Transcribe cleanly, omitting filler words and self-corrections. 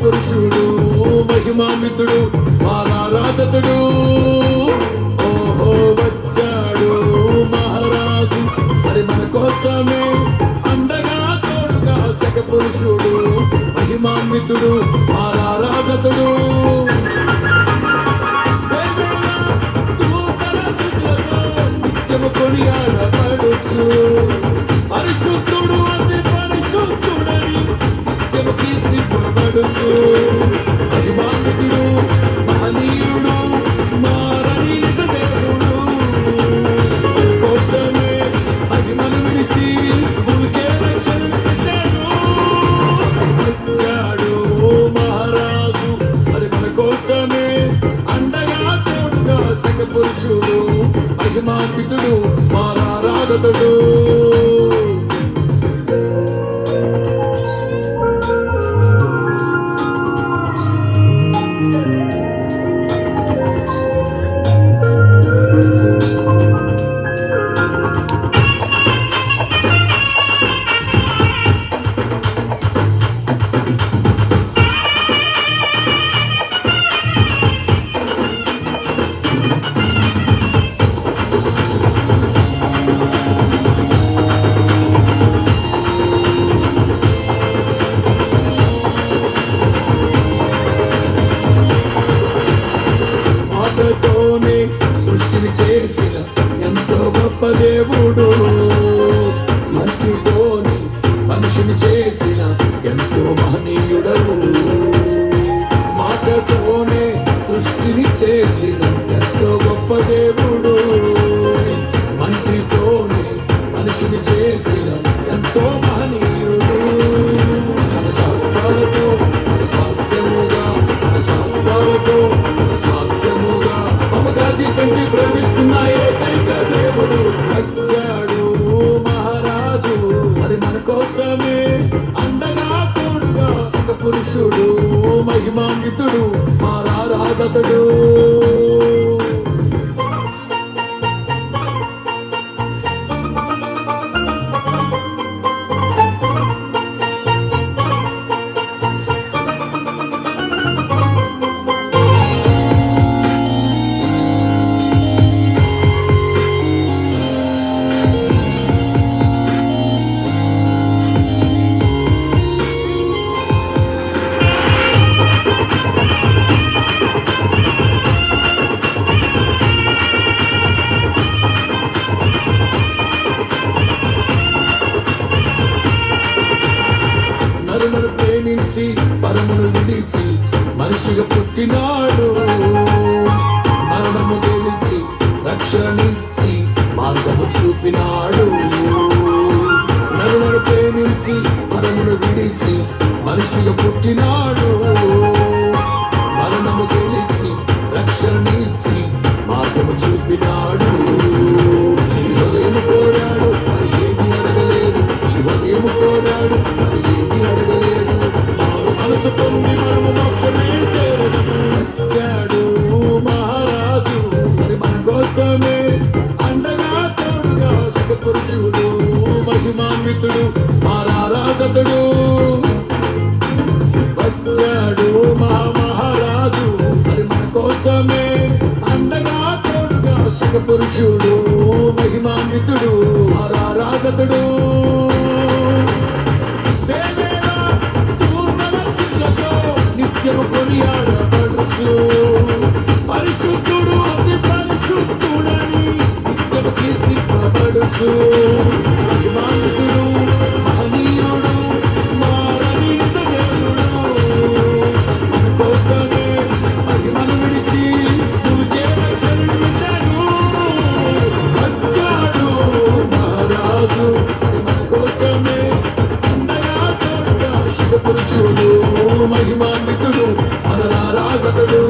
పురుషుడు మహిమాన్వితుడు రారాజతుడు ఓహో వచ్చాడు మహారాజు మరి మన కోసమే అండగా తోడుగా సగ పురుషుడు మహిమాన్వితుడు రారాజతుడు నిత్యము కొనియాడబడుచు పరిశుద్ధుడు అతి పరిశుద్ధుడని నిత్యము కీర్తింపబడుచు మహిమాన్వితుడు మహనీయుడు మారని నిజ దేవుడు మన కోసమే మహిమను విడిచి భూమికే రక్షణను తెచ్చాడు వచ్చాడు మహారాజు మరి మన కోసమే అండగా తోడుగా సగ పురుషుడు మహిమాన్వితుడు రారాజతుడు సృష్టిని చేసిన ఎంతో గొప్ప దేవుడు మట్టితోని మనిషిని చేసిన ఎంతో మహనీయుడవు మాటతోనే సృష్టిని చేసిన ఎంతో గొప్ప దేవుడు మట్టితోనే మనిషిని చేసిన ఎంతో మహనీయుడు మన శాస్త్రాలతో మన స్వాస్థ్యముగా మన శాస్త్రాలతో మన స్వాస్థ్యముగా పెంచి ప్రేమిస్తున్న ఏకైక దేవుడు వచ్చాడు మహారాజు మరి మన కోసమే అండగా తోడుగా సగ పురుషుడు మహిమాన్వితుడు రారాజతుడు నరులను ప్రేమించి పరమును విడిచి మనిషిగా పుట్టినాడు మరణము గెలిచి రక్షణిచ్చి మార్గము చూపినాడు నరులను ప్రేమించి పరమును విడిచి మనిషిగా పుట్టినాడు మరణము గెలిచి రక్షణిచ్చి మార్గము చూపినాడు ఈ హృదయము కోరాడు మరి ఏమి అడగలేదు ఈ హృదయము కోరాడు మరి ఏమి అడగలేదు మనసు పొంది మనము మోక్షమే వచ్చాడు మహారాజు మరి మన కోసమే అండగా తోడుగా సగ పురుషుడు మహిమాన్వితుడు రారాజతుడు వచ్చాడు మహారాజు మరి మన కోసమే అండగా తోడుగా సగ పురుషుడు మహిమాన్వితుడు రారాజతుడు నిత్యము కొనియాడబడుచు పరిశుద్ధుడు అతి పరిశుద్ధుడని నిత్యము కీర్తింపబడుచు మహిమాన్వితుడు మహనీయుడు మారని నిజ దేవుడు మన కోసమే మహిమను విడిచి భూమికే రక్షణను తెచ్చాడు వచ్చాడు మహారాజు మన కోసమే అండగా తోడుగా శివ పురుషుడు మహిమాన్వితుడు రారాజతుడు